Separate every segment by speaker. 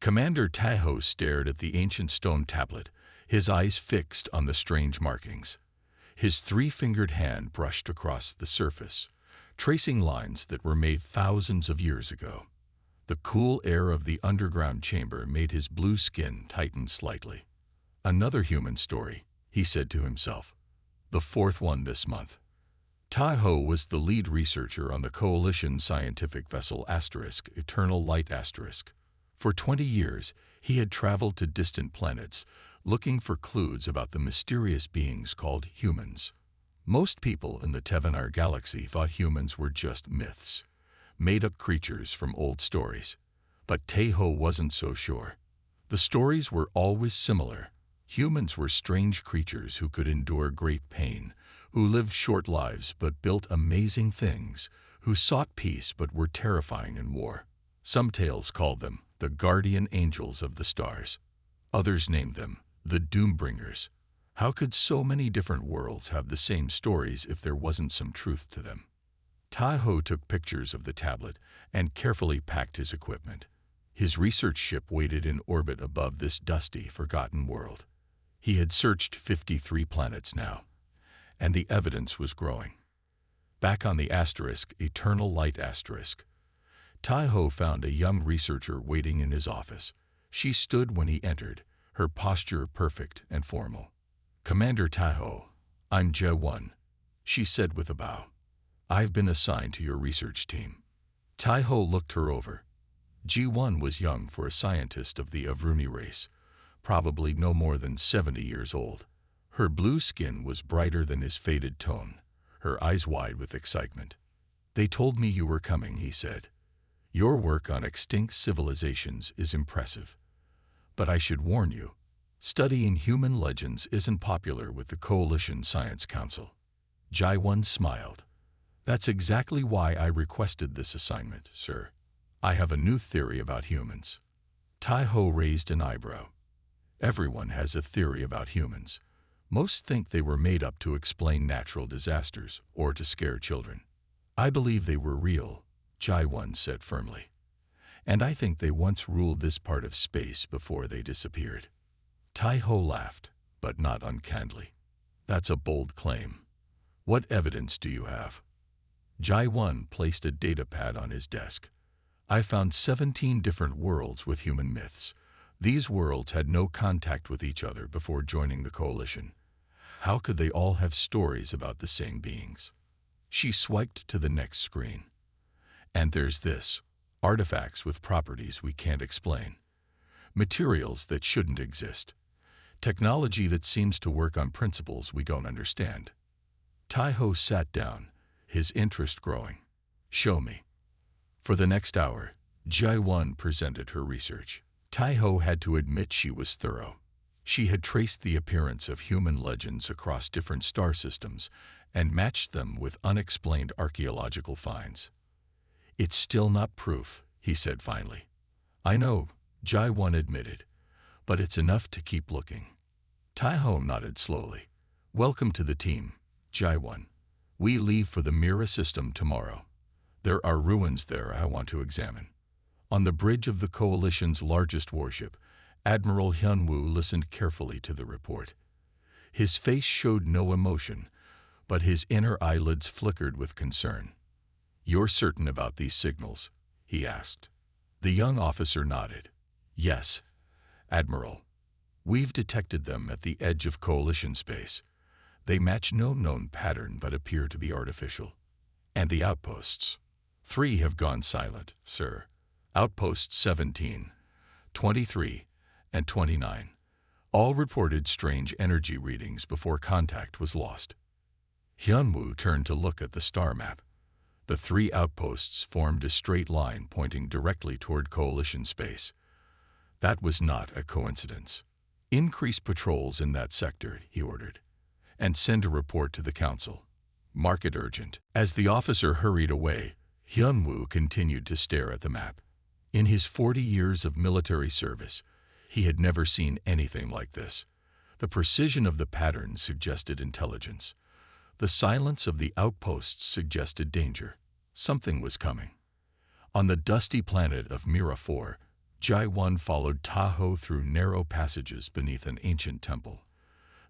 Speaker 1: Commander Tahoe stared at the ancient stone tablet, his eyes fixed on the strange markings. His three-fingered hand brushed across the surface, tracing lines that were made thousands of years ago. The cool air of the underground chamber made his blue skin tighten slightly. Another human story, he said to himself. The fourth one this month. Tahoe was the lead researcher on the Coalition scientific vessel Eternal Light. For 20 years, he had traveled to distant planets, looking for clues about the mysterious beings called humans. Most people in the Tevenar galaxy thought humans were just myths, made-up creatures from old stories. But Tahoe wasn't so sure. The stories were always similar. Humans were strange creatures who could endure great pain, who lived short lives but built amazing things, who sought peace but were terrifying in war. Some tales called them the guardian angels of the stars. Others named them the Doombringers. How could so many different worlds have the same stories if there wasn't some truth to them? Tahoe took pictures of the tablet and carefully packed his equipment. His research ship waited in orbit above this dusty, forgotten world. He had searched 53 planets now, and the evidence was growing. Back on the Eternal Light. Tahoe found a young researcher waiting in his office. She stood when he entered, her posture perfect and formal. "Commander Tahoe, I'm J1," she said with a bow. "I've been assigned to your research team." Tahoe looked her over. G1 was young for a scientist of the Avruni race, probably no more than 70 years old. Her blue skin was brighter than his faded tone, her eyes wide with excitement. "They told me you were coming," he said. "Your work on extinct civilizations is impressive. But I should warn you, studying human legends isn't popular with the Coalition Science Council." Jai-1 smiled. "That's exactly why I requested this assignment, sir. I have a new theory about humans." Tahoe raised an eyebrow. Everyone has a theory about humans. Most think they were made up to explain natural disasters or to scare children. "I believe they were real," Jai-1 said firmly. "And I think they once ruled this part of space before they disappeared." Tahoe laughed, but not uncannily. "That's a bold claim. What evidence do you have?" Jai-1 placed a data pad on his desk. "I found 17 different worlds with human myths. These worlds had no contact with each other before joining the Coalition. How could they all have stories about the same beings?" She swiped to the next screen. "And there's this. Artifacts with properties we can't explain. Materials that shouldn't exist. Technology that seems to work on principles we don't understand." Tahoe sat down, his interest growing. "Show me." For the next hour, Jai-1 presented her research. Tahoe had to admit she was thorough. She had traced the appearance of human legends across different star systems and matched them with unexplained archaeological finds. "It's still not proof," he said finally. "I know," Jai-1 admitted, "but it's enough to keep looking." Tahoe nodded slowly. "Welcome to the team, Jai-1. We leave for the Mira system tomorrow. There are ruins there I want to examine." On the bridge of the Coalition's largest warship, Admiral Hyunwoo listened carefully to the report. His face showed no emotion, but his inner eyelids flickered with concern. "You're certain about these signals?" he asked. The young officer nodded. "Yes, Admiral. We've detected them at the edge of Coalition space. They match no known pattern but appear to be artificial." "And the outposts?" "3 have gone silent, sir. Outposts 17, 23, and 29. All reported strange energy readings before contact was lost." Hyunwoo turned to look at the star map. The 3 outposts formed a straight line pointing directly toward Coalition space. That was not a coincidence. "Increase patrols in that sector," he ordered, "and send a report to the Council. Mark it urgent." As the officer hurried away, Hyunwoo continued to stare at the map. In his 40 years of military service, he had never seen anything like this. The precision of the patterns suggested intelligence. The silence of the outposts suggested danger. Something was coming. On the dusty planet of Mira 4, Jai-1 followed Tahoe through narrow passages beneath an ancient temple.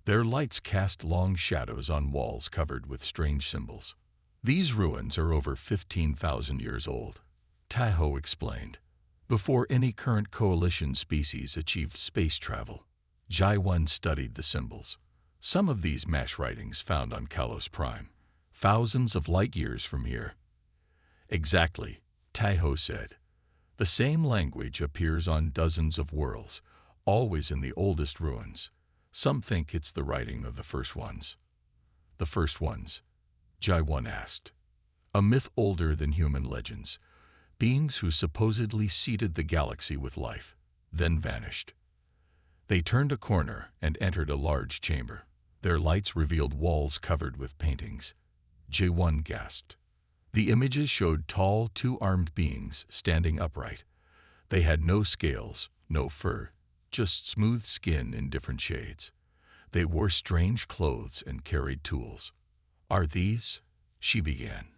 Speaker 1: Their lights cast long shadows on walls covered with strange symbols. These ruins are over 15,000 years old, Tahoe explained, before any current coalition species achieved space travel. Jai-1 studied the symbols. Some of these mash writings found on Kalos Prime, thousands of light years from here. Exactly, Tahoe said. The same language appears on dozens of worlds, always in the oldest ruins. Some think it's the writing of the first ones. The first ones? Jai-1 asked. A myth older than human legends. Beings who supposedly seeded the galaxy with life, then vanished. They turned a corner and entered a large chamber. Their lights revealed walls covered with paintings. Jai-1 gasped. The images showed tall, two-armed beings standing upright. They had no scales, no fur, just smooth skin in different shades. They wore strange clothes and carried tools. Are these? She began.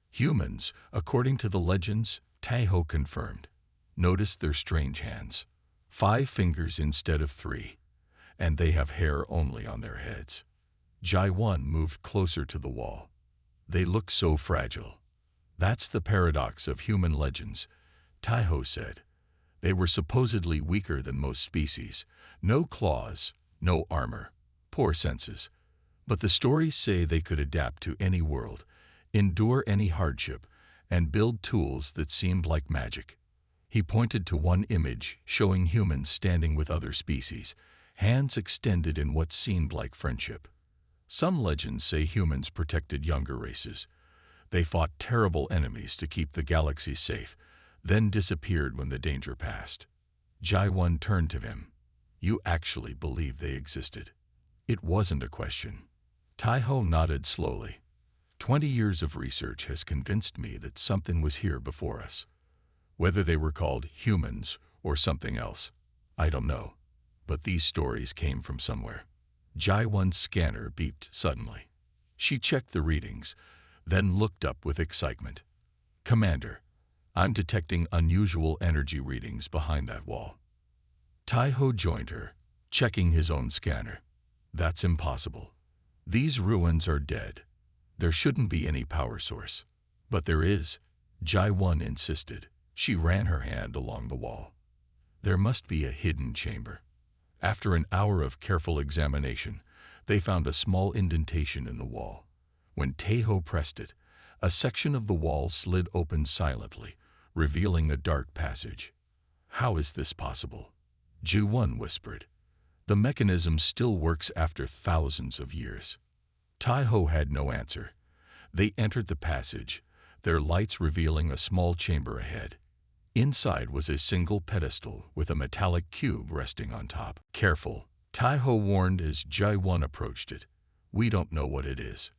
Speaker 1: Humans, according to the legends, Tahoe confirmed. Notice their strange hands. 5 fingers instead of 3. And they have hair only on their heads. Jai-1 moved closer to the wall. They look so fragile. That's the paradox of human legends, Tahoe said. They were supposedly weaker than most species. No claws, no armor, poor senses. But the stories say they could adapt to any world, endure any hardship, and build tools that seemed like magic. He pointed to one image showing humans standing with other species, hands extended in what seemed like friendship. Some legends say humans protected younger races. They fought terrible enemies to keep the galaxy safe, then disappeared when the danger passed. Jai-1 turned to him. You actually believe they existed? It wasn't a question. Tahoe nodded slowly. 20 years of research has convinced me that something was here before us. Whether they were called humans or something else, I don't know. But these stories came from somewhere. Jai-1's scanner beeped suddenly. She checked the readings, then looked up with excitement. Commander, I'm detecting unusual energy readings behind that wall. Tahoe joined her, checking his own scanner. That's impossible. These ruins are dead. There shouldn't be any power source. But there is, Jai-1 insisted. She ran her hand along the wall. There must be a hidden chamber. After an hour of careful examination, they found a small indentation in the wall. When Tahoe pressed it, a section of the wall slid open silently, revealing a dark passage. How is this possible? Jai-1 whispered. The mechanism still works after thousands of years. Tahoe had no answer. They entered the passage, their lights revealing a small chamber ahead. Inside was a single pedestal with a metallic cube resting on top. Careful, Tahoe warned as Jai-1 approached it. We don't know what it is.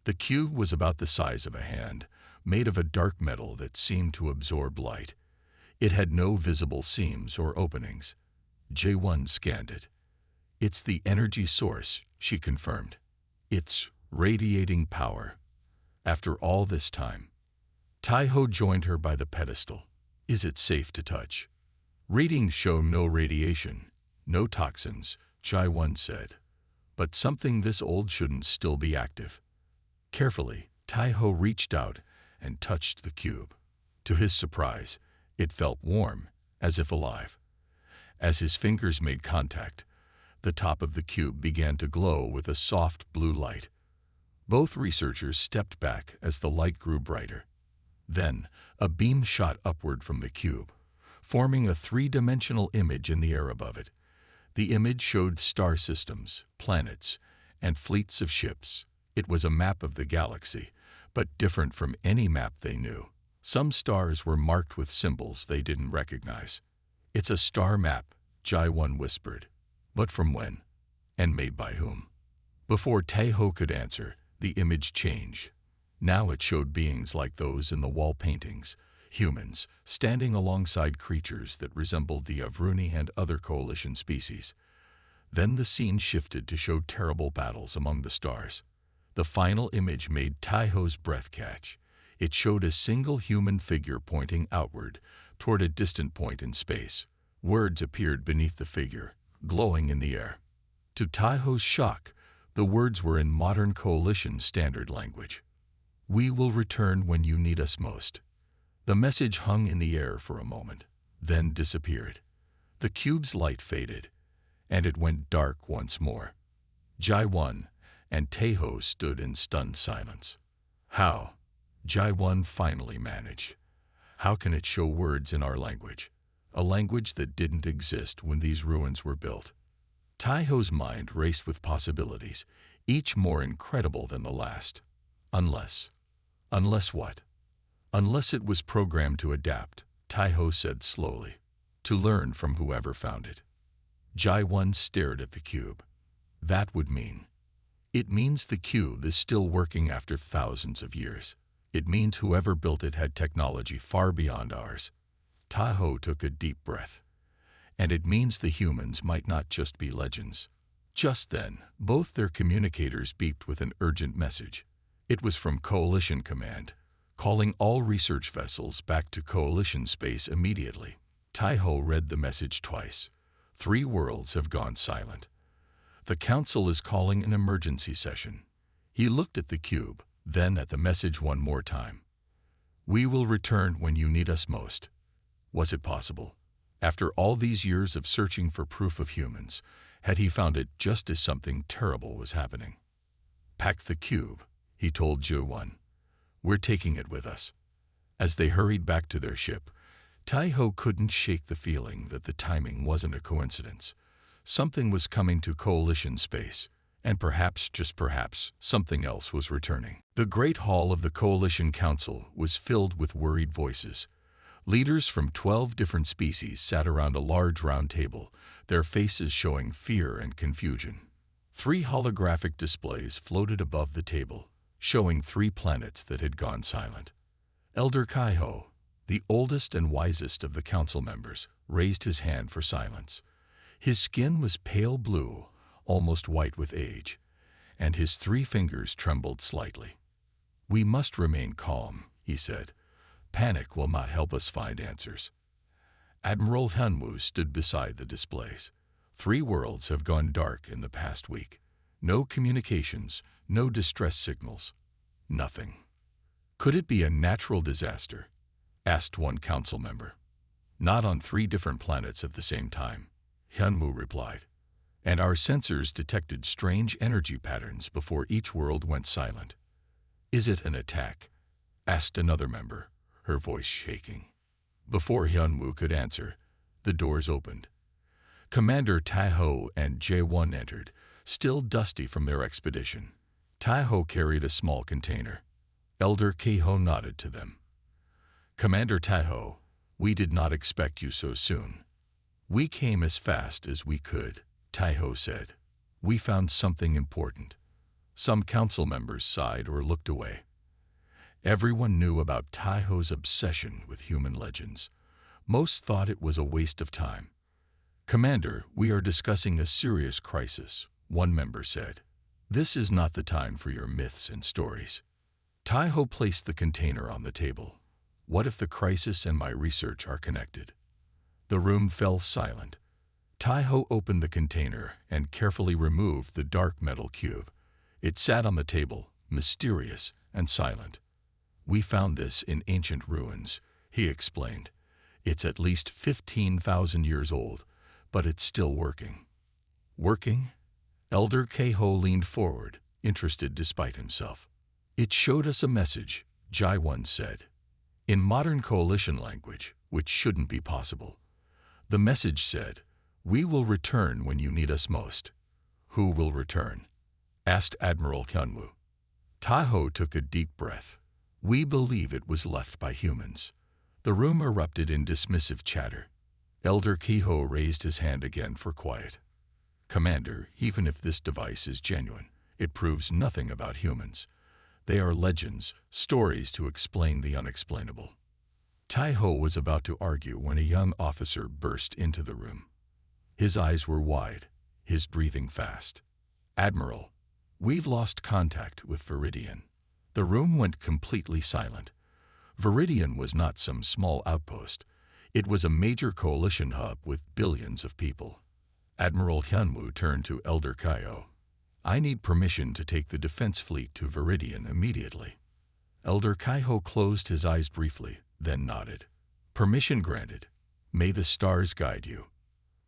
Speaker 1: The cube was about the size of a hand, made of a dark metal that seemed to absorb light. It had no visible seams or openings. Jai-1 scanned it. It's the energy source, she confirmed. It's radiating power. After all this time, Tahoe joined her by the pedestal. Is it safe to touch? Readings show no radiation, no toxins, Jai-1 said. But something this old shouldn't still be active. Carefully, Tahoe reached out and touched the cube. To his surprise, it felt warm, as if alive. As his fingers made contact, the top of the cube began to glow with a soft blue light. Both researchers stepped back as the light grew brighter. Then, a beam shot upward from the cube, forming a 3-dimensional image in the air above it. The image showed star systems, planets, and fleets of ships. It was a map of the galaxy, but different from any map they knew. Some stars were marked with symbols they didn't recognize. It's a star map, Jai-1 whispered. But from when? And made by whom? Before Tahoe could answer, the image changed. Now it showed beings like those in the wall paintings, humans, standing alongside creatures that resembled the Avruni and other coalition species. Then the scene shifted to show terrible battles among the stars. The final image made Tahoe's breath catch. It showed a single human figure pointing outward, toward a distant point in space. Words appeared beneath the figure, glowing in the air. To Tai-Ho's shock, the words were in modern coalition standard language. "We will return when you need us most." The message hung in the air for a moment, then disappeared. The cube's light faded, and it went dark once more. Jai-1 and Tai-Ho stood in stunned silence. "How?" Jai-1 finally managed. "How can it show words in our language? A language that didn't exist when these ruins were built." Tai-Ho's mind raced with possibilities, each more incredible than the last. Unless what? Unless it was programmed to adapt, Tai-Ho said slowly, "to learn from whoever found it." Jai-1 stared at the cube. "That would mean..." "It means the cube is still working after thousands of years. It means whoever built it had technology far beyond ours." Tai-Ho took a deep breath. "And it means the humans might not just be legends." Just then, both their communicators beeped with an urgent message. It was from Coalition Command, calling all research vessels back to Coalition space immediately. Tai-Ho read the message twice. 3 worlds have gone silent. The Council is calling an emergency session. He looked at the cube, then at the message one more time. "We will return when you need us most." Was it possible? After all these years of searching for proof of humans, had he found it just as something terrible was happening? "Pack the cube," he told Jai-1. "We're taking it with us." As they hurried back to their ship, Tai-Ho couldn't shake the feeling that the timing wasn't a coincidence. Something was coming to Coalition space, and perhaps, just perhaps, something else was returning. The Great Hall of the Coalition Council was filled with worried voices. Leaders from 12 different species sat around a large round table, their faces showing fear and confusion. 3 holographic displays floated above the table, showing 3 planets that had gone silent. Elder Kai-Ho, the oldest and wisest of the council members, raised his hand for silence. His skin was pale blue, almost white with age, and his 3 fingers trembled slightly. "We must remain calm," he said. "Panic will not help us find answers." Admiral Hyunwoo stood beside the displays. 3 worlds have gone dark in the past week. No communications, no distress signals. Nothing. "Could it be a natural disaster?" asked one council member. "Not on 3 different planets at the same time," Hyunwoo replied. "And our sensors detected strange energy patterns before each world went silent." "Is it an attack?" asked another member, her voice shaking. Before Hyunwoo could answer, the doors opened. Commander Tai-Ho and Jai-1 entered, still dusty from their expedition. Tai-Ho carried a small container. Elder Kai-Ho nodded to them. "Commander Tai-Ho, we did not expect you so soon." "We came as fast as we could," Tai-Ho said. "We found something important." Some council members sighed or looked away. Everyone knew about Tai-Ho's obsession with human legends. Most thought it was a waste of time. "Commander, we are discussing a serious crisis," one member said. "This is not the time for your myths and stories." Tai-Ho placed the container on the table. "What if the crisis and my research are connected?" The room fell silent. Tai-Ho opened the container and carefully removed the dark metal cube. It sat on the table, mysterious and silent. "We found this in ancient ruins," he explained. "It's at least 15,000 years old, but it's still working." "Working?" Elder Kai-Ho leaned forward, interested despite himself. "It showed us a message," Jai-1 said. "In modern coalition language, which shouldn't be possible. The message said, 'We will return when you need us most.'" "Who will return?" asked Admiral Hyunwoo. Tai-Ho took a deep breath. "We believe it was left by humans." The room erupted in dismissive chatter. Elder Kai-Ho raised his hand again for quiet. "Commander, even if this device is genuine, it proves nothing about humans. They are legends, stories to explain the unexplainable." Tai-Ho was about to argue when a young officer burst into the room. His eyes were wide, his breathing fast. "Admiral, we've lost contact with Viridian." The room went completely silent. Viridian was not some small outpost. It was a major coalition hub with billions of people. Admiral Hyunwoo turned to Elder Kaio. I need permission to take the defense fleet to Viridian immediately. Elder Kaio closed his eyes briefly, then nodded. Permission granted. May the stars guide you.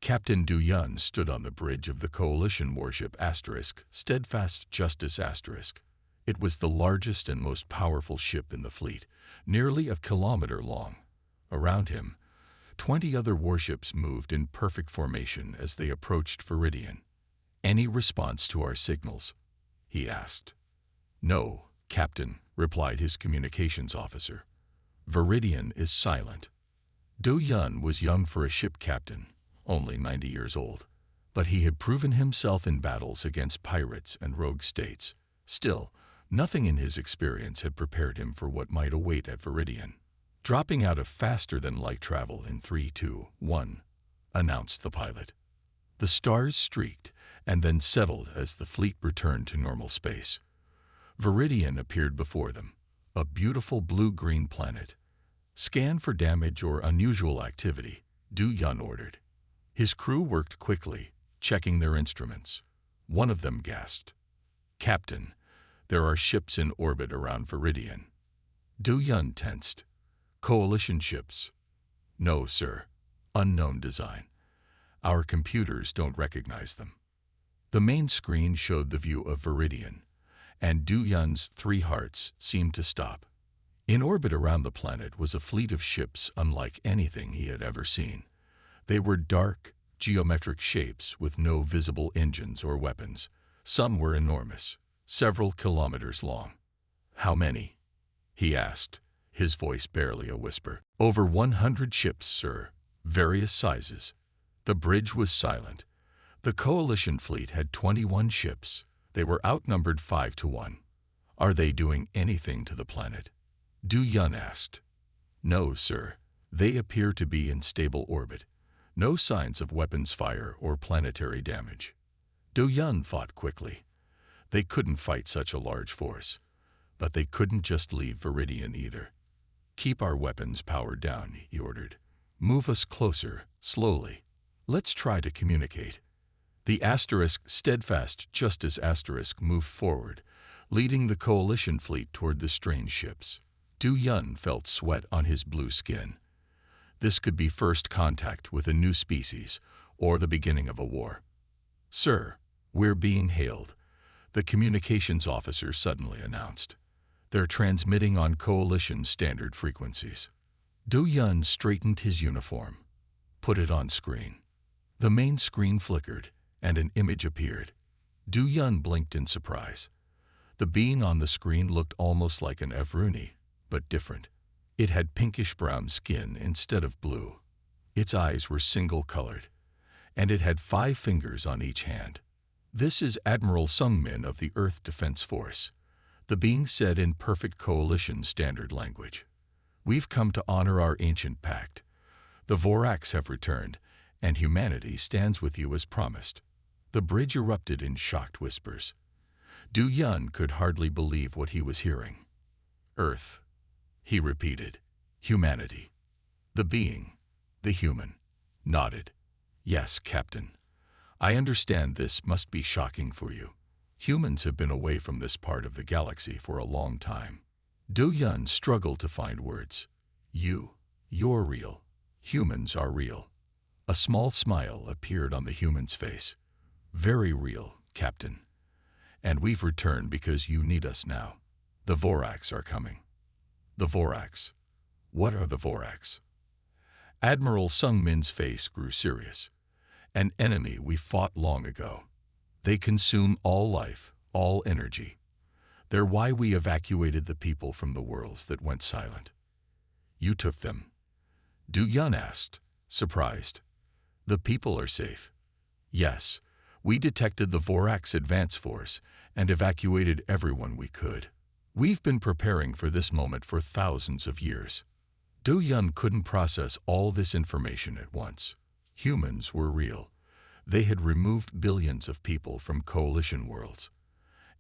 Speaker 1: Captain Du Yun stood on the bridge of the coalition warship Asterisk, Steadfast Justice Asterisk. It was the largest and most powerful ship in the fleet, nearly a kilometer long. Around him, 20 other warships moved in perfect formation as they approached Viridian. Any response to our signals? He asked. No, Captain, replied his communications officer. Viridian is silent. Du Yun was young for a ship captain, only 90 years old, but he had proven himself in battles against pirates and rogue states. Still, nothing in his experience had prepared him for what might await at Viridian. Dropping out of faster-than-light travel in 3, 2, 1, announced the pilot. The stars streaked and then settled as the fleet returned to normal space. Viridian appeared before them, a beautiful blue-green planet. Scan for damage or unusual activity, Du Yun ordered. His crew worked quickly, checking their instruments. One of them gasped. Captain, there are ships in orbit around Viridian. Du Yun tensed. Coalition ships? No, sir. Unknown design. Our computers don't recognize them. The main screen showed the view of Viridian, and Du Yun's 3 hearts seemed to stop. In orbit around the planet was a fleet of ships unlike anything he had ever seen. They were dark, geometric shapes with no visible engines or weapons. Some were enormous, several kilometers long. How many? He asked, his voice barely a whisper. Over 100 ships, sir, various sizes. The bridge was silent. The coalition fleet had 21 ships. They were outnumbered 5 to 1. Are they doing anything to the planet? Du Yun asked. No, sir. They appear to be in stable orbit. No signs of weapons fire or planetary damage. Du Yun thought quickly. They couldn't fight such a large force. But they couldn't just leave Viridian either. Keep our weapons powered down, he ordered. Move us closer, slowly. Let's try to communicate. The Asterisk Steadfast Justice Asterisk moved forward, leading the coalition fleet toward the strange ships. Du Yun felt sweat on his blue skin. This could be first contact with a new species, or the beginning of a war. Sir, we're being hailed, the communications officer suddenly announced. They're transmitting on coalition standard frequencies. Du Yun straightened his uniform. Put it on screen. The main screen flickered, and an image appeared. Du Yun blinked in surprise. The being on the screen looked almost like an Evruni, but different. It had pinkish-brown skin instead of blue. Its eyes were single-colored, and it had 5 fingers on each hand. This is Admiral Sungmin of the Earth Defense Force. The being said in perfect coalition standard language. We've come to honor our ancient pact. The Voraks have returned, and humanity stands with you as promised. The bridge erupted in shocked whispers. Du Yun could hardly believe what he was hearing. Earth, he repeated. Humanity. The being, the human, nodded. Yes, Captain. I understand this must be shocking for you. Humans have been away from this part of the galaxy for a long time. Du Yun struggled to find words. You're real. Humans are real. A small smile appeared on the human's face. Very real, Captain. And we've returned because you need us now. The Voraks are coming. The Voraks. What are the Voraks? Admiral Sungmin's face grew serious. An enemy we fought long ago. They consume all life, all energy. They're why we evacuated the people from the worlds that went silent. You took them? Du Yun asked, surprised. The people are safe. Yes, we detected the Voraks advance force and evacuated everyone we could. We've been preparing for this moment for thousands of years. Du Yun couldn't process all this information at once. Humans were real. They had removed billions of people from coalition worlds.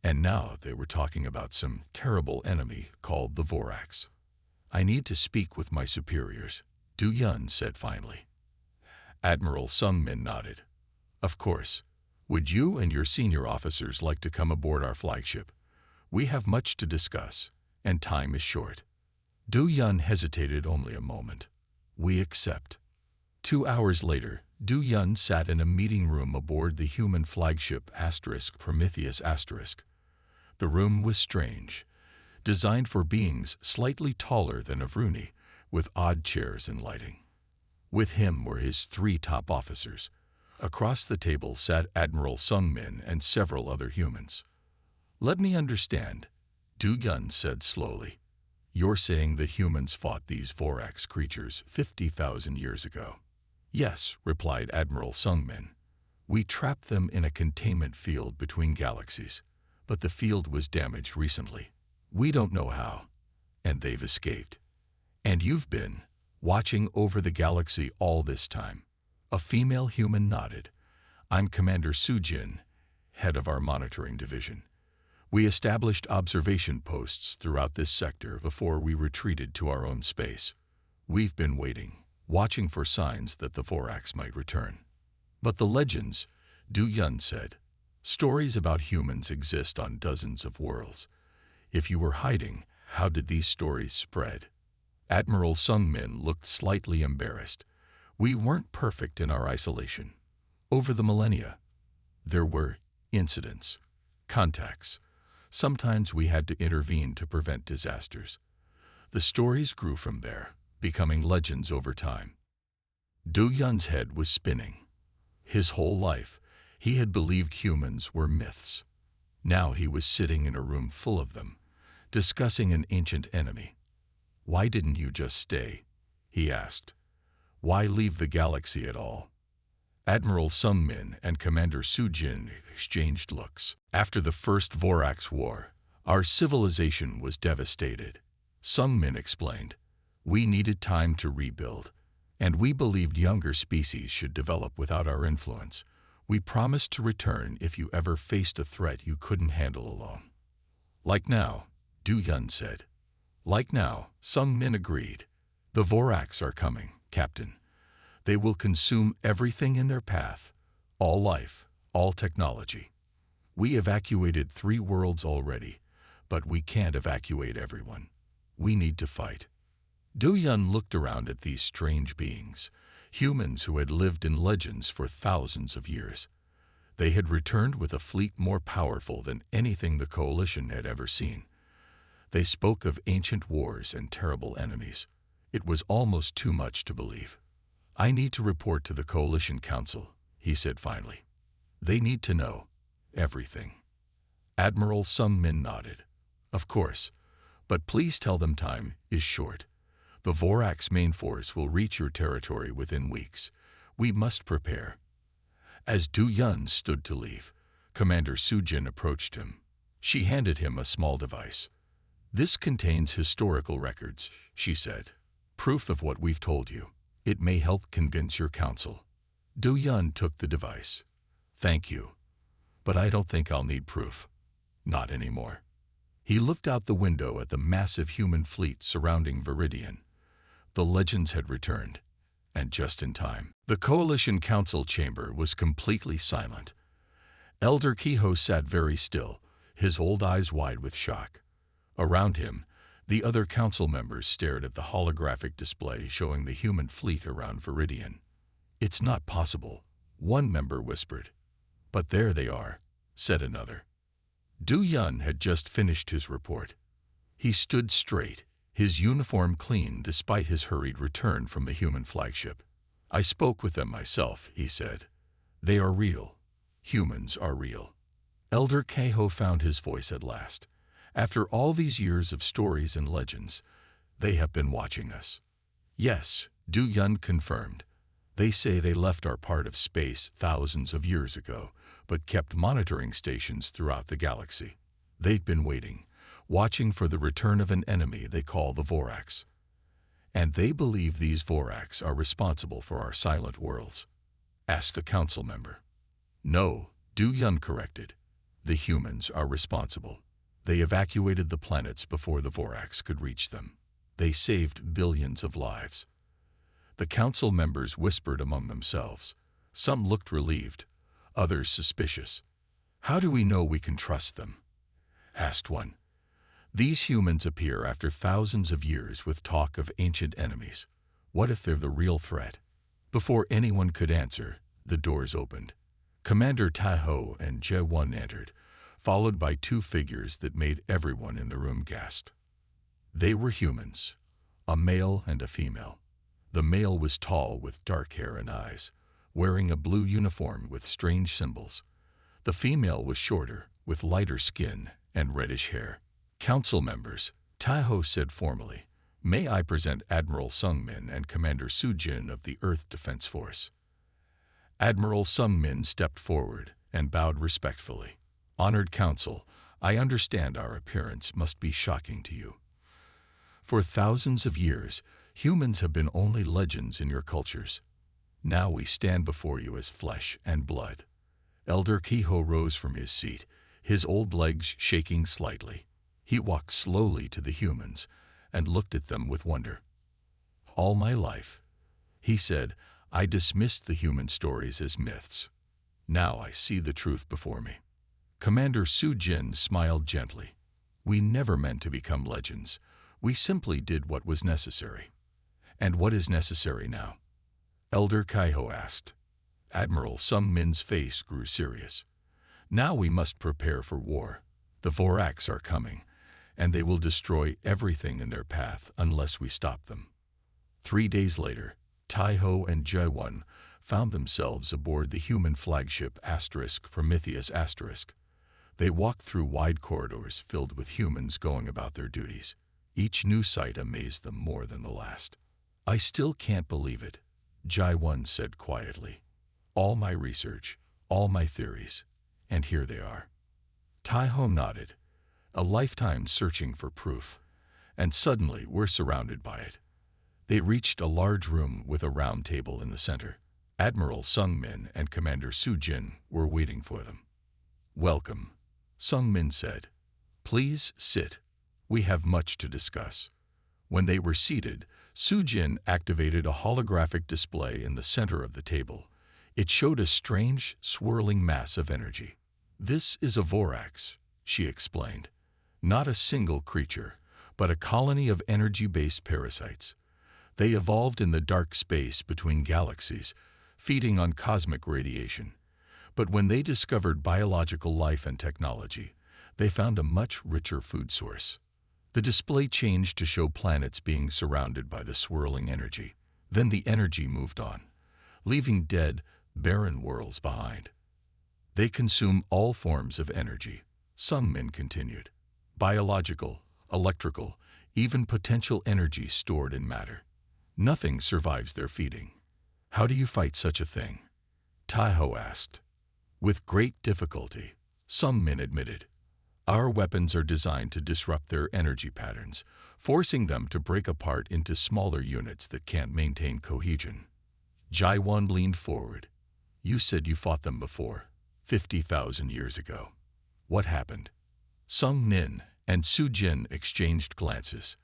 Speaker 1: And now they were talking about some terrible enemy called the Voraks. I need to speak with my superiors. Du Yun said finally. Admiral Sung Min nodded. Of course. Would you and your senior officers like to come aboard our flagship? We have much to discuss, and time is short. Du Yun hesitated only a moment. We accept. 2 hours later, Du Yun sat in a meeting room aboard the human flagship Prometheus. The room was strange, designed for beings slightly taller than Avruni, with odd chairs and lighting. With him were his 3 top officers. Across the table sat Admiral Sung Min and several other humans. Let me understand, Du Yun said slowly. You're saying that humans fought these Vorax creatures 50,000 years ago? Yes, replied Admiral Sung Min. We trapped them in a containment field between galaxies, but the field was damaged recently. We don't know how, and they've escaped. And you've been watching over the galaxy all this time. A female human nodded. I'm Commander Sujin, head of our monitoring division. We established observation posts throughout this sector before we retreated to our own space. We've been waiting, watching for signs that the Vorax might return. But the legends, Du Yun said. Stories about humans exist on dozens of worlds. If you were hiding, how did these stories spread? Admiral Sung Min looked slightly embarrassed. We weren't perfect in our isolation. Over the millennia, there were incidents, contacts. Sometimes we had to intervene to prevent disasters. The stories grew from there, becoming legends over time. Du Yun's head was spinning. His whole life, he had believed humans were myths. Now he was sitting in a room full of them, discussing an ancient enemy. Why didn't you just stay? He asked. Why leave the galaxy at all? Admiral Sung Min and Commander Sujin exchanged looks. After the First Vorax War, our civilization was devastated. Sung Min explained. We needed time to rebuild, and we believed younger species should develop without our influence. We promised to return if you ever faced a threat you couldn't handle alone. Like now, Du Yun said. Like now, Sung Min agreed. The Vorax are coming, Captain. They will consume everything in their path, all life, all technology. We evacuated 3 worlds already, but we can't evacuate everyone. We need to fight. Du Yun looked around at these strange beings, humans who had lived in legends for thousands of years. They had returned with a fleet more powerful than anything the Coalition had ever seen. They spoke of ancient wars and terrible enemies. It was almost too much to believe. I need to report to the Coalition Council, he said finally. They need to know everything. Admiral Sung Min nodded. Of course, but please tell them time is short. The Vorax main force will reach your territory within weeks. We must prepare. As Du Yun stood to leave, Commander Sujin approached him. She handed him a small device. This contains historical records, she said. Proof of what we've told you. It may help convince your council. Du Yun took the device. Thank you. But I don't think I'll need proof. Not anymore. He looked out the window at the massive human fleet surrounding Viridian. The legends had returned, and just in time. The Coalition Council chamber was completely silent. Elder Kehoe sat very still, his old eyes wide with shock. Around him, the other council members stared at the holographic display showing the human fleet around Viridian. It's not possible, one member whispered. But there they are, said another. Du Yun had just finished his report. He stood straight, his uniform clean despite his hurried return from the human flagship. I spoke with them myself, he said. They are real. Humans are real. Elder Kehoe found his voice at last. After all these years of stories and legends, they have been watching us. Yes, Du Yun confirmed. They say they left our part of space thousands of years ago, but kept monitoring stations throughout the galaxy. They've been waiting, watching for the return of an enemy they call the Vorax. And they believe these Vorax are responsible for our silent worlds, asked a council member. No, Du Yun corrected. The humans are responsible. They evacuated the planets before the Vorax could reach them. They saved billions of lives. The council members whispered among themselves. Some looked relieved, others suspicious. "How do we know we can trust them?" asked one. "These humans appear after thousands of years with talk of ancient enemies. What if they're the real threat?" Before anyone could answer, the doors opened. Commander Taiho and Je-1 entered, followed by two figures that made everyone in the room gasp. They were humans, a male and a female. The male was tall with dark hair and eyes, wearing a blue uniform with strange symbols. The female was shorter, with lighter skin and reddish hair. "Council members," Taiho said formally, "may I present Admiral Sung-min and Commander Soo-jin of the Earth Defense Force." Admiral Sung-min stepped forward and bowed respectfully. "Honored Council, I understand our appearance must be shocking to you. For thousands of years, humans have been only legends in your cultures. Now we stand before you as flesh and blood." Elder Kiho rose from his seat, his old legs shaking slightly. He walked slowly to the humans and looked at them with wonder. "All my life," he said, "I dismissed the human stories as myths. Now I see the truth before me." Commander Soo-jin smiled gently. "We never meant to become legends. We simply did what was necessary." "And what is necessary now?" Elder Kaiho asked. Admiral Sung-min's face grew serious. "Now we must prepare for war. The Voraks are coming, and they will destroy everything in their path unless we stop them." 3 days later, Taiho and Je-1 found themselves aboard the human flagship Prometheus *. They walked through wide corridors filled with humans going about their duties. Each new sight amazed them more than the last. "I still can't believe it," Je-1 said quietly. "All my research, all my theories, and here they are." Taiho nodded. "A lifetime searching for proof, and suddenly we're surrounded by it." They reached a large room with a round table in the center. Admiral Sung-min and Commander Soo-jin were waiting for them. "Welcome," Sung-min said. "Please sit. We have much to discuss." When they were seated, Soo-jin activated a holographic display in the center of the table. It showed a strange, swirling mass of energy. "This is a Vorax," she explained. "Not a single creature, but a colony of energy-based parasites. They evolved in the dark space between galaxies, feeding on cosmic radiation. But when they discovered biological life and technology, they found a much richer food source." The display changed to show planets being surrounded by the swirling energy. Then the energy moved on, leaving dead, barren worlds behind. "They consume all forms of energy," Sung-min continued. "Biological, electrical, even potential energy stored in matter. Nothing survives their feeding." "How do you fight such a thing?" Taiho asked. "With great difficulty," Sung-min admitted. "Our weapons are designed to disrupt their energy patterns, forcing them to break apart into smaller units that can't maintain cohesion." Je-1 leaned forward. "You said you fought them before, 50,000 years ago. What happened?" Sung-min and Soo-jin exchanged glances.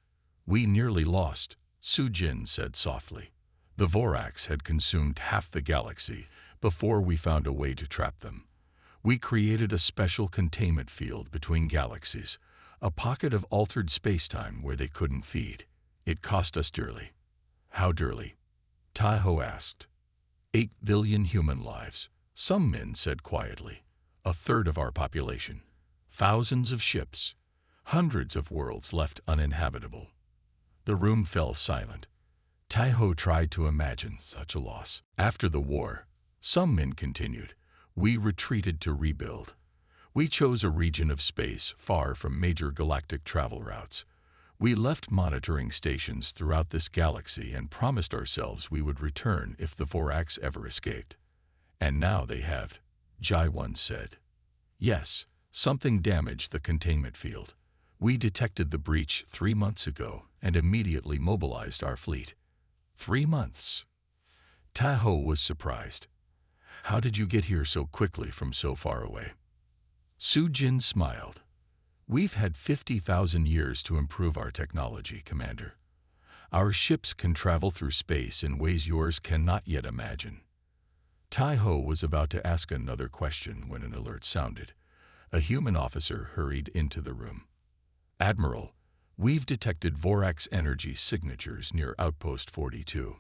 Speaker 1: "We nearly lost," Soo-jin said softly. "The Voraks had consumed half the galaxy before we found a way to trap them. We created a special containment field between galaxies, a pocket of altered spacetime where they couldn't feed. It cost us dearly." "How dearly?" Taiho asked. 8 billion human lives," Sung-min said quietly. "A third of our population. Thousands of ships. Hundreds of worlds left uninhabitable." The room fell silent. Taiho tried to imagine such a loss. "After the war," Sung-min continued, "we retreated to rebuild. We chose a region of space far from major galactic travel routes. We left monitoring stations throughout this galaxy and promised ourselves we would return if the Voraks ever escaped. And now they have," Je-1 said. "Yes, something damaged the containment field. We detected the breach 3 months ago and immediately mobilized our fleet." 3 months? Taiho was surprised. "How did you get here so quickly from so far away?" Soo-jin smiled. "We've had 50,000 years to improve our technology, Commander. Our ships can travel through space in ways yours cannot yet imagine. Tai-Ho was about to ask another question when an alert sounded. A human officer hurried into the room. "Admiral, we've detected Vorax energy signatures near Outpost 42.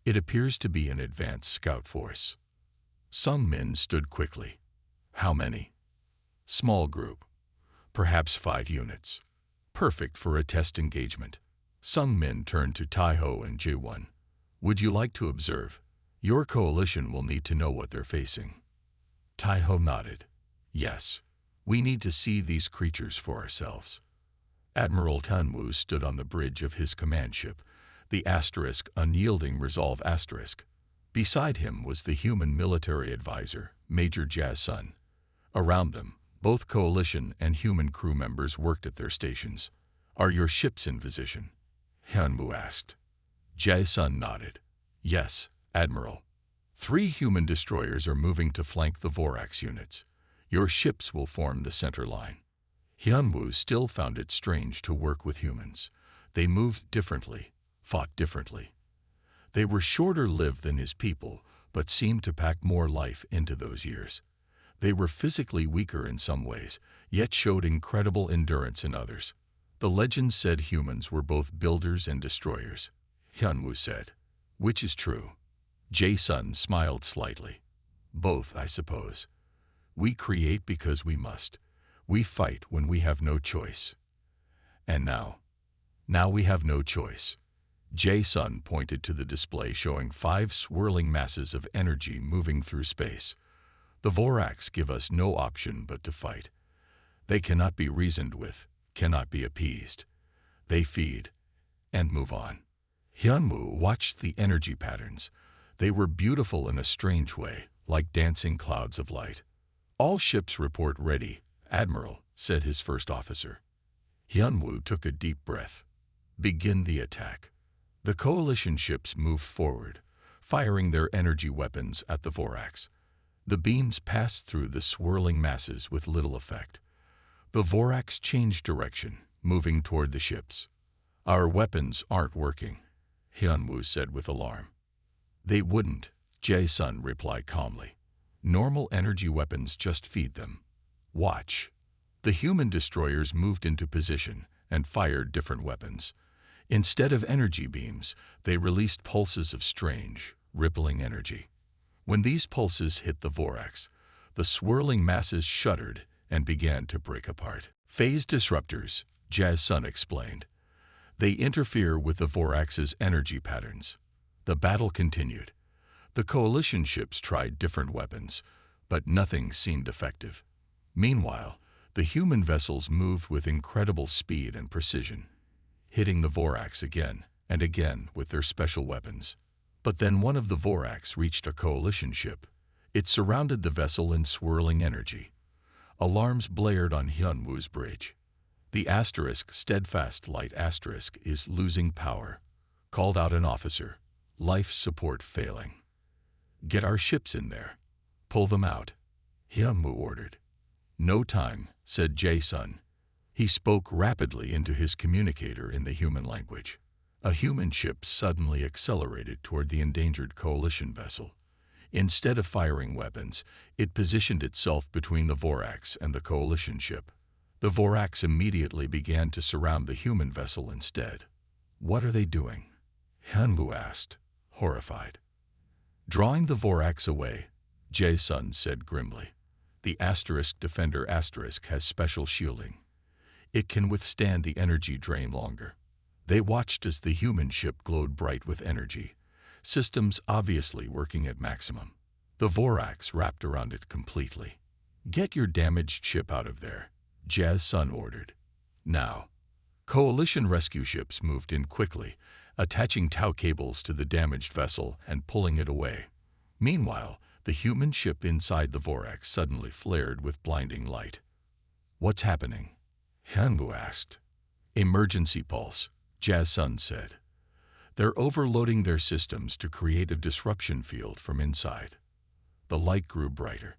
Speaker 1: It appears to be an advanced scout force." Sung Min stood quickly. "How many?" "Small group. Perhaps 5 units. Perfect for a test engagement." Sung Min turned to Tai-Ho and Ji-Won. "Would you like to observe? Your coalition will need to know what they're facing." Tai-Ho nodded. "Yes, we need to see these creatures for ourselves." Admiral Tunwu stood on the bridge of his command ship, the Unyielding Resolve *. Beside him was the human military advisor, Major Jae-sun. Around them, both coalition and human crew members worked at their stations. "Are your ships in position?" Hyunwoo asked. Jae-sun nodded. "Yes, Admiral. 3 human destroyers are moving to flank the Vorax units. Your ships will form the center line." Hyunwoo still found it strange to work with humans. They moved differently, fought differently. They were shorter-lived than his people, but seemed to pack more life into those years. They were physically weaker in some ways, yet showed incredible endurance in others. The legends said humans were both builders and destroyers. Hyunwoo said. "Which is true?" Jae-sun smiled slightly. "Both, I suppose. We create because we must. We fight when we have no choice. And now we have no choice." Jae-sun pointed to the display showing 5 swirling masses of energy moving through space. "The Vorax give us no option but to fight. They cannot be reasoned with, cannot be appeased. They feed and move on." Hyunwoo watched the energy patterns. They were beautiful in a strange way, like dancing clouds of light. "All ships report ready, Admiral," said his first officer. Hyunwoo took a deep breath. "Begin the attack." The coalition ships moved forward, firing their energy weapons at the Vorax. The beams passed through the swirling masses with little effect. The Vorax changed direction, moving toward the ships. "Our weapons aren't working," Hyunwoo said with alarm. "They wouldn't," Jae-sun replied calmly. "Normal energy weapons just feed them. Watch." The human destroyers moved into position and fired different weapons. Instead of energy beams, they released pulses of strange, rippling energy. When these pulses hit the Vorax, the swirling masses shuddered and began to break apart. "Phase disruptors," Jae-sun explained. "They interfere with the Vorax's energy patterns." The battle continued. The coalition ships tried different weapons, but nothing seemed effective. Meanwhile, the human vessels moved with incredible speed and precision, hitting the Vorax again and again with their special weapons. But then one of the Vorax reached a coalition ship. It surrounded the vessel in swirling energy. Alarms blared on Hyunwoo's bridge. "The steadfast light is losing power," called out an officer. "Life support failing." "Get our ships in there. Pull them out," Hyunwoo ordered. "No time," said Jae-sun. He spoke rapidly into his communicator in the human language. A human ship suddenly accelerated toward the endangered coalition vessel. Instead of firing weapons, it positioned itself between the Vorax and the coalition ship. The Vorax immediately began to surround the human vessel instead. "What are they doing?" Hyunwoo asked, horrified. "Drawing the Vorax away," Jae-sun said grimly. "The Defender has special shielding. It can withstand the energy drain longer." They watched as the human ship glowed bright with energy, systems obviously working at maximum. The Vorax wrapped around it completely. "Get your damaged ship out of there," Jae-sun ordered. "Now." Coalition rescue ships moved in quickly, attaching tow cables to the damaged vessel and pulling it away. Meanwhile, the human ship inside the Vorax suddenly flared with blinding light. "What's happening?" Hyunwoo asked. "Emergency pulse," Jae-sun said. "They're overloading their systems to create a disruption field from inside." The light grew brighter.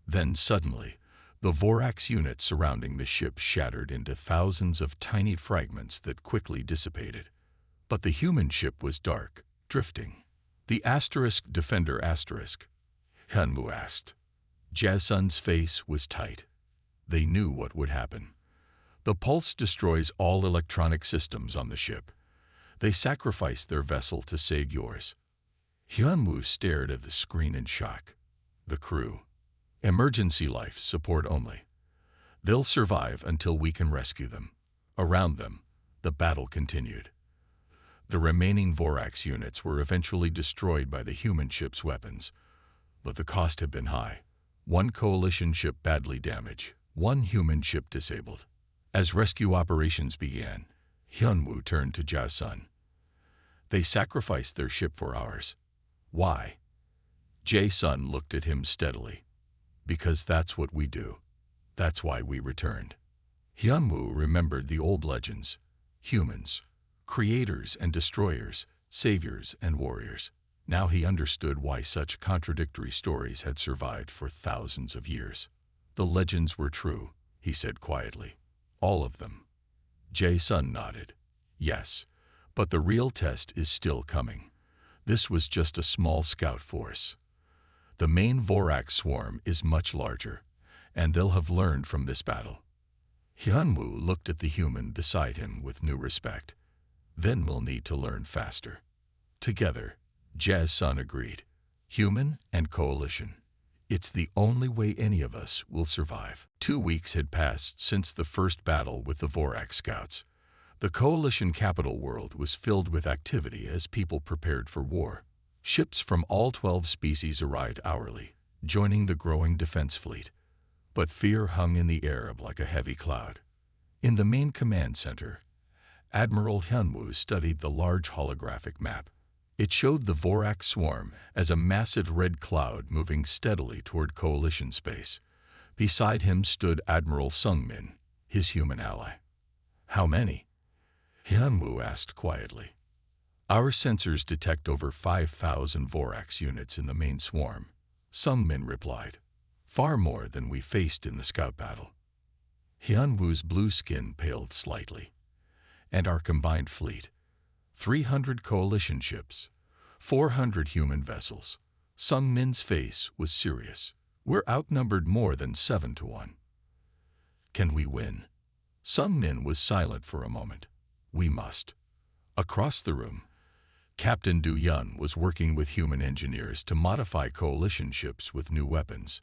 Speaker 1: Then suddenly, the Vorax units surrounding the ship shattered into thousands of tiny fragments that quickly dissipated. But the human ship was dark, drifting. The asterisk defender asterisk? Hyunwoo asked. Jae-sun's face was tight. They knew what would happen. The pulse destroys all electronic systems on the ship. They sacrificed their vessel to save yours. Hyunwoo stared at the screen in shock. The crew. Emergency life support only. They'll survive until we can rescue them. Around them, the battle continued. The remaining Vorax units were eventually destroyed by the human ship's weapons, but the cost had been high. One coalition ship badly damaged, one human ship disabled. As rescue operations began, Hyunwoo turned to Jae-sun. They sacrificed their ship for ours. Why? Jae-sun looked at him steadily. Because that's what we do. That's why we returned. Hyunwoo remembered the old legends. Humans, creators and destroyers, saviors and warriors. Now he understood why such contradictory stories had survived for thousands of years. The legends were true, he said quietly. All of them. Jae-sun nodded. Yes, but the real test is still coming. This was just a small scout force. The main Vorax swarm is much larger, and they'll have learned from this battle. Hyunwoo looked at the human beside him with new respect. Then we'll need to learn faster. Together, Jae-sun agreed. Human and coalition. It's the only way any of us will survive. 2 weeks had passed since the first battle with the Vorax scouts. The coalition capital world was filled with activity as people prepared for war. Ships from all 12 species arrived hourly, joining the growing defense fleet. But fear hung in the air like a heavy cloud. In the main command center, Admiral Hyunwoo studied the large holographic map. It showed the Vorax swarm as a massive red cloud moving steadily toward coalition space. Beside him stood Admiral Sungmin, his human ally. How many? Hyunwoo asked quietly. Our sensors detect over 5,000 Vorax units in the main swarm, Sungmin replied. Far more than we faced in the scout battle. Hyunwoo's blue skin paled slightly. And our combined fleet. 300 coalition ships, 400 human vessels. Sungmin's face was serious. We're outnumbered more than 7 to 1. Can we win? Sungmin was silent for a moment. We must. Across the room, Captain Du Yun was working with human engineers to modify coalition ships with new weapons.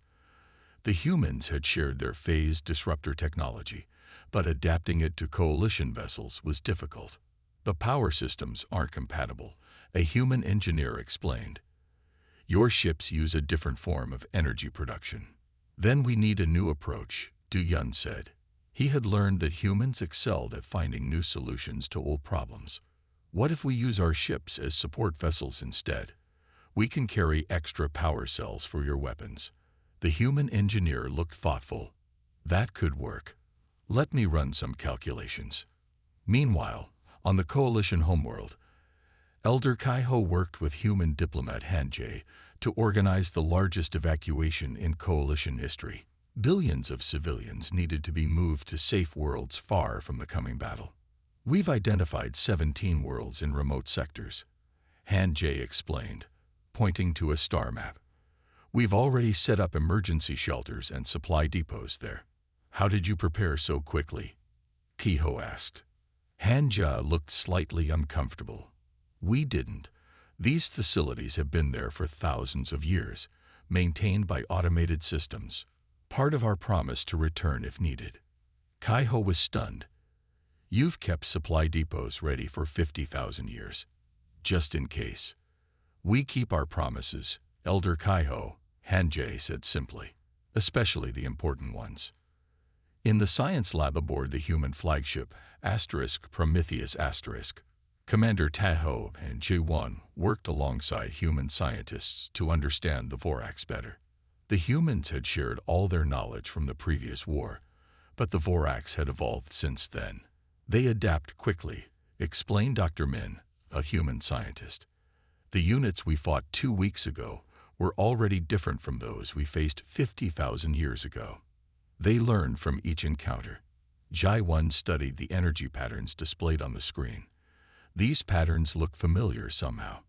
Speaker 1: The humans had shared their phase disruptor technology, but adapting it to coalition vessels was difficult. The power systems aren't compatible, a human engineer explained. Your ships use a different form of energy production. Then we need a new approach, Du Yun said. He had learned that humans excelled at finding new solutions to old problems. What if we use our ships as support vessels instead? We can carry extra power cells for your weapons. The human engineer looked thoughtful. That could work. Let me run some calculations. Meanwhile, on the coalition homeworld, Elder Kaiho worked with human diplomat Han Jae to organize the largest evacuation in coalition history. Billions of civilians needed to be moved to safe worlds far from the coming battle. We've identified 17 worlds in remote sectors, Han Jae explained, pointing to a star map. We've already set up emergency shelters and supply depots there. How did you prepare so quickly? Kaiho asked. Han Jae looked slightly uncomfortable. We didn't. These facilities have been there for thousands of years, maintained by automated systems. Part of our promise to return if needed. Kaiho was stunned. You've kept supply depots ready for 50,000 years. Just in case. We keep our promises, Elder Kaiho, Han Jae said simply. Especially the important ones. In the science lab aboard the human flagship, Prometheus *, Commander Taho and Jae-won worked alongside human scientists to understand the Vorax better. The humans had shared all their knowledge from the previous war, but the Vorax had evolved since then. They adapt quickly, explained Dr. Min, a human scientist. The units we fought 2 weeks ago were already different from those we faced 50,000 years ago. They learned from each encounter. Jae-won studied the energy patterns displayed on the screen. These patterns look familiar somehow.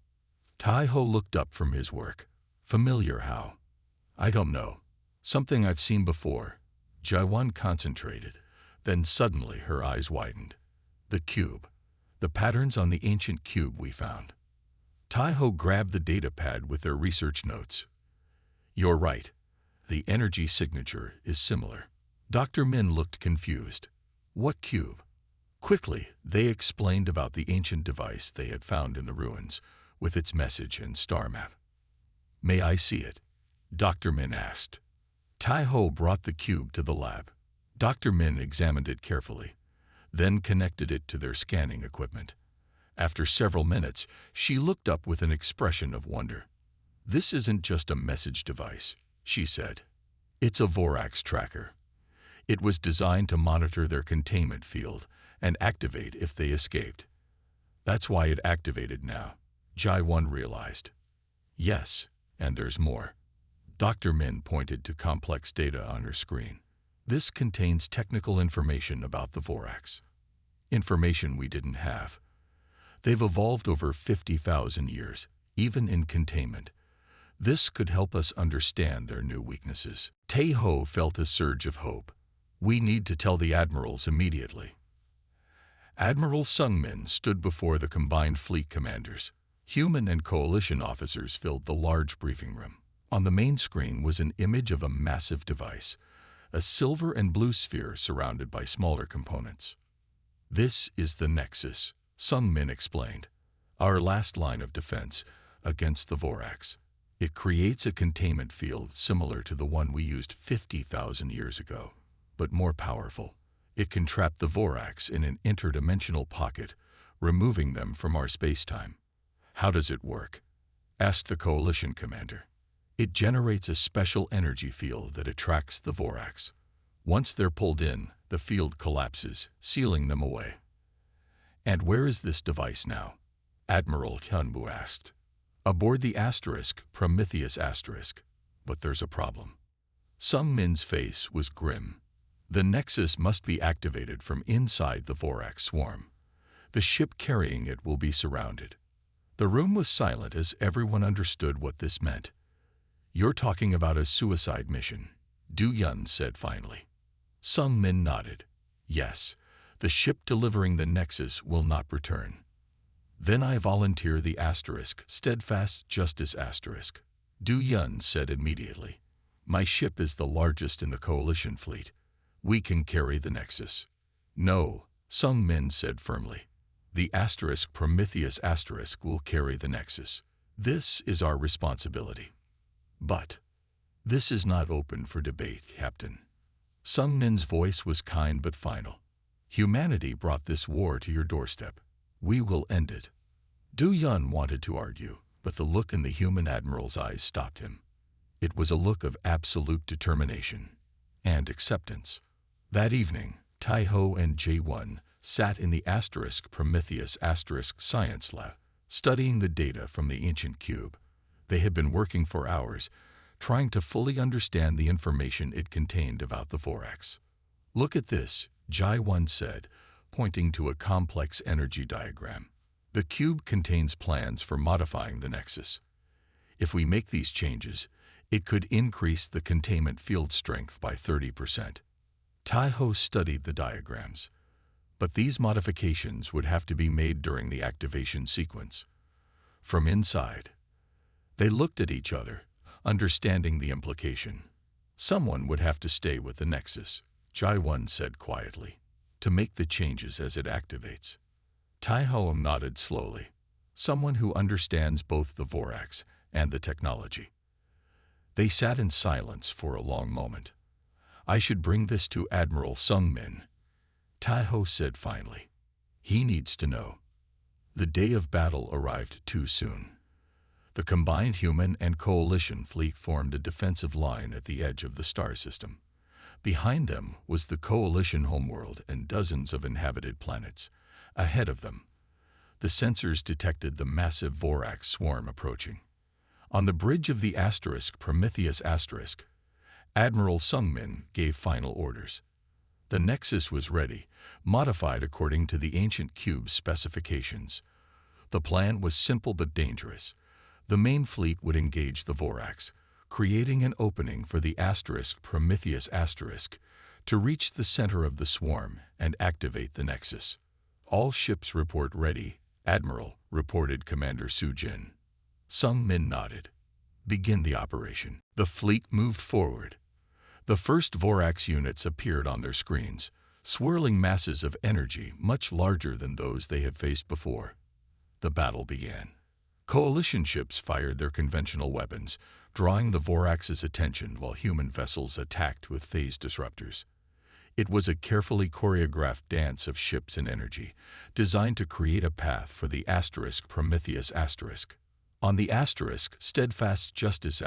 Speaker 1: Tai-ho looked up from his work. Familiar how? I don't know. Something I've seen before. Jai-wan concentrated. Then suddenly her eyes widened. The cube. The patterns on the ancient cube we found. Tai-ho grabbed the data pad with their research notes. You're right. The energy signature is similar. Dr. Min looked confused. What cube? Quickly, they explained about the ancient device they had found in the ruins, with its message and star map. May I see it? Dr. Min asked. Tai-ho brought the cube to the lab. Dr. Min examined it carefully, then connected it to their scanning equipment. After several minutes, she looked up with an expression of wonder. This isn't just a message device, she said. It's a Vorax tracker. It was designed to monitor their containment field and activate if they escaped. That's why it activated now, Jai-wan realized. Yes, and there's more. Dr. Min pointed to complex data on her screen. This contains technical information about the Vorax. Information we didn't have. They've evolved over 50,000 years, even in containment. This could help us understand their new weaknesses. Tai-ho felt a surge of hope. We need to tell the admirals immediately. Admiral Sung-min stood before the combined fleet commanders. Human and coalition officers filled the large briefing room. On the main screen was an image of a massive device, a silver and blue sphere surrounded by smaller components. This is the Nexus, Sung-min explained. Our last line of defense against the Vorax. It creates a containment field similar to the one we used 50,000 years ago, but more powerful. It can trap the Vorax in an interdimensional pocket, removing them from our spacetime. How does it work? Asked the coalition commander. It generates a special energy field that attracts the Vorax. Once they're pulled in, the field collapses, sealing them away. And where is this device now? Admiral Hyunwoo asked. Aboard the Prometheus asterisk. But there's a problem. Sung-min's face was grim. The Nexus must be activated from inside the Vorax swarm. The ship carrying it will be surrounded. The room was silent as everyone understood what this meant. You're talking about a suicide mission, Du-yun said finally. Sung-min nodded. Yes, the ship delivering the Nexus will not return. Then I volunteer the steadfast justice asterisk. Du-yun said immediately. My ship is the largest in the coalition fleet. We can carry the Nexus. No, Sung-min said firmly. The Prometheus asterisk will carry the Nexus. This is our responsibility. But this is not open for debate, Captain. Sung-min's voice was kind but final. Humanity brought this war to your doorstep. We will end it. Du-yun wanted to argue, but the look in the human admiral's eyes stopped him. It was a look of absolute determination and acceptance. That evening, Tai-ho and Jae-won sat in the Prometheus science lab, studying the data from the ancient cube. They had been working for hours, trying to fully understand the information it contained about the Vorax. Look at this, Jae-won said, pointing to a complex energy diagram. The cube contains plans for modifying the Nexus. If we make these changes, it could increase the containment field strength by 30%. Tai-ho studied the diagrams, but these modifications would have to be made during the activation sequence. From inside, they looked at each other, understanding the implication. Someone would have to stay with the Nexus, Jae-won said quietly, to make the changes as it activates. Tai-ho nodded slowly. Someone who understands both the Vorax and the technology. They sat in silence for a long moment. I should bring this to Admiral Sung-min, Tai-ho said finally. He needs to know. The day of battle arrived too soon. The combined human and coalition fleet formed a defensive line at the edge of the star system. Behind them was the coalition homeworld and dozens of inhabited planets. Ahead of them, the sensors detected the massive Vorax swarm approaching. On the bridge of the Prometheus asterisk, Admiral Sung-min gave final orders. The Nexus was ready, modified according to the ancient cube's specifications. The plan was simple but dangerous. The main fleet would engage the Vorax, creating an opening for the Prometheus to reach the center of the swarm and activate the Nexus. All ships report ready, Admiral, reported Commander Sujin. Sung Min nodded. Begin the operation. The fleet moved forward. The first Vorax units appeared on their screens, swirling masses of energy much larger than those they had faced before. The battle began. Coalition ships fired their conventional weapons, drawing the Vorax's attention while human vessels attacked with phase disruptors. It was a carefully choreographed dance of ships and energy, designed to create a path for the Prometheus On the Steadfast Justice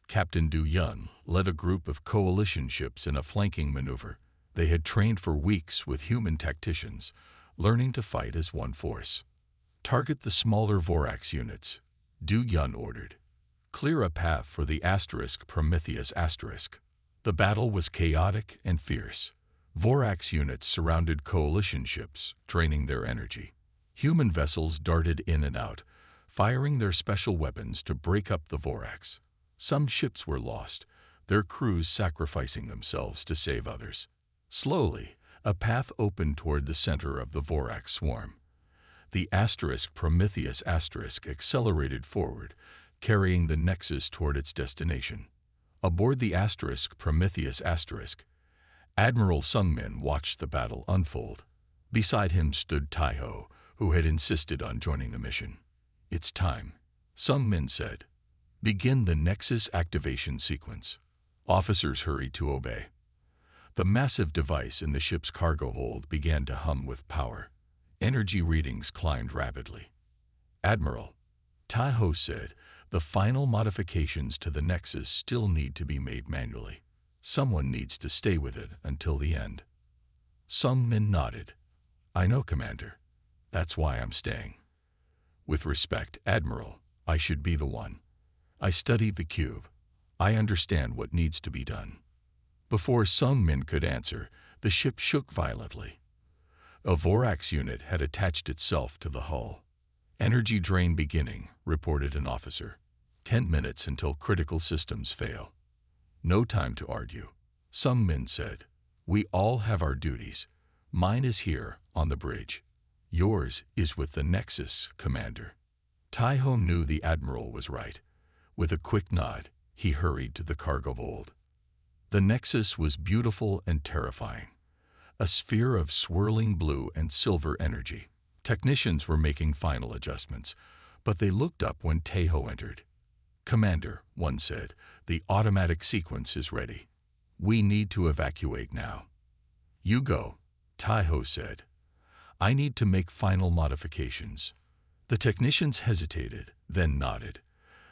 Speaker 1: Captain Du Yun led a group of coalition ships in a flanking maneuver. They had trained for weeks with human tacticians, learning to fight as one force. Target the smaller Vorax units, Du Yun ordered. Clear a path for the Prometheus The battle was chaotic and fierce. Vorax units surrounded coalition ships, draining their energy. Human vessels darted in and out, firing their special weapons to break up the Vorax. Some ships were lost, their crews sacrificing themselves to save others. Slowly, a path opened toward the center of the Vorax swarm. The Prometheus accelerated forward, carrying the Nexus toward its destination. Aboard the Prometheus Admiral Sung Min watched the battle unfold. Beside him stood Taiho, who had insisted on joining the mission. It's time, Sung Min said. Begin the Nexus activation sequence. Officers hurried to obey. The massive device in the ship's cargo hold began to hum with power. Energy readings climbed rapidly. Admiral, Taiho said, the final modifications to the Nexus still need to be made manually. Someone needs to stay with it until the end. Sung Min nodded. I know, Commander. That's why I'm staying. With respect, Admiral, I should be the one. I studied the cube. I understand what needs to be done. Before Sung Min could answer, the ship shook violently. A Vorax unit had attached itself to the hull. Energy drain beginning, reported an officer. 10 minutes until critical systems fail. No time to argue, Sung Min said. We all have our duties. Mine is here, on the bridge. Yours is with the Nexus, Commander. Taiho knew the Admiral was right. With a quick nod, he hurried to the cargo hold. The Nexus was beautiful and terrifying. A sphere of swirling blue and silver energy. Technicians were making final adjustments, but they looked up when Taiho entered. Commander, one said, the automatic sequence is ready. We need to evacuate now. You go, Taiho said. I need to make final modifications. The technicians hesitated, then nodded.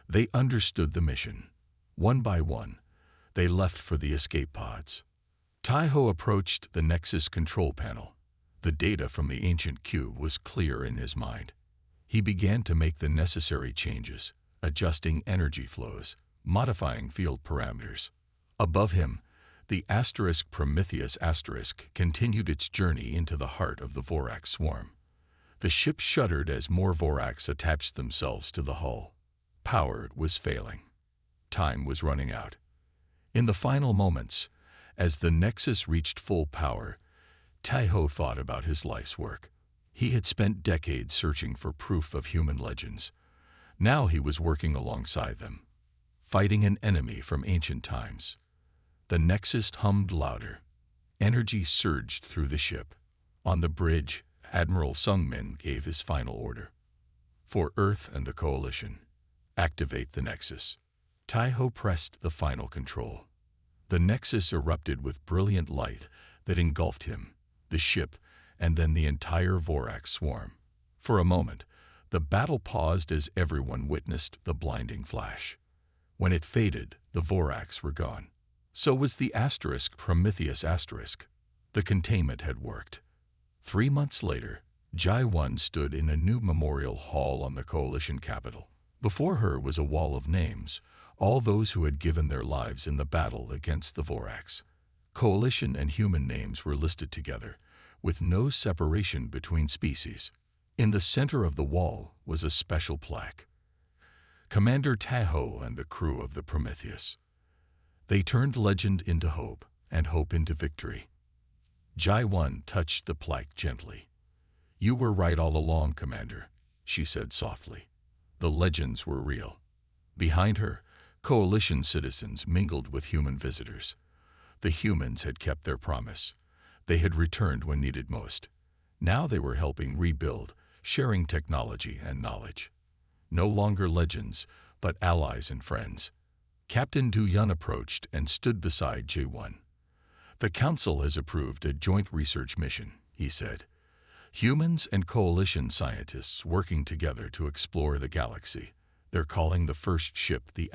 Speaker 1: They understood the mission. One by one, they left for the escape pods. Taiho approached the Nexus control panel. The data from the ancient cube was clear in his mind. He began to make the necessary changes, adjusting energy flows, modifying field parameters. Above him, the Prometheus continued its journey into the heart of the Vorax swarm. The ship shuddered as more Vorax attached themselves to the hull. Power was failing. Time was running out. In the final moments, as the Nexus reached full power, Taiho thought about his life's work. He had spent decades searching for proof of human legends. Now he was working alongside them, fighting an enemy from ancient times. The Nexus hummed louder. Energy surged through the ship. On the bridge, Admiral Sung Min gave his final order. For Earth and the Coalition, activate the Nexus. Taiho pressed the final control. The Nexus erupted with brilliant light that engulfed him, the ship, and then the entire Vorax swarm. For a moment, the battle paused as everyone witnessed the blinding flash. When it faded, the Vorax were gone. So was the Prometheus. The containment had worked. 3 months later, Jai-1 stood in a new memorial hall on the Coalition capital. Before her was a wall of names, all those who had given their lives in the battle against the Vorax. Coalition and human names were listed together, with no separation between species. In the center of the wall was a special plaque. Commander Tahoe and the crew of the Prometheus. They turned legend into hope and hope into victory. Jai-1 touched the plaque gently. "You were right all along, Commander," she said softly. The legends were real. Behind her, coalition citizens mingled with human visitors. The humans had kept their promise. They had returned when needed most. Now they were helping rebuild, sharing technology and knowledge. No longer legends, but allies and friends. Captain Du Yun approached and stood beside J1. "The Council has approved a joint research mission," he said. "Humans and coalition scientists working together to explore the galaxy. They're calling the first ship the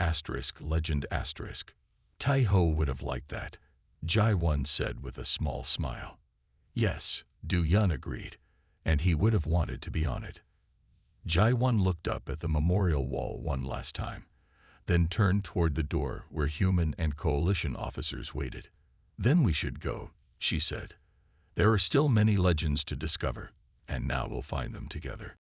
Speaker 1: Legend Asterisk." Taiho would have liked that, Jai-1 said with a small smile. Yes, Du Yun agreed, and he would have wanted to be on it. Jai-1 looked up at the memorial wall one last time, then turned toward the door where human and coalition officers waited. "Then we should go," she said. "There are still many legends to discover, and now we'll find them together."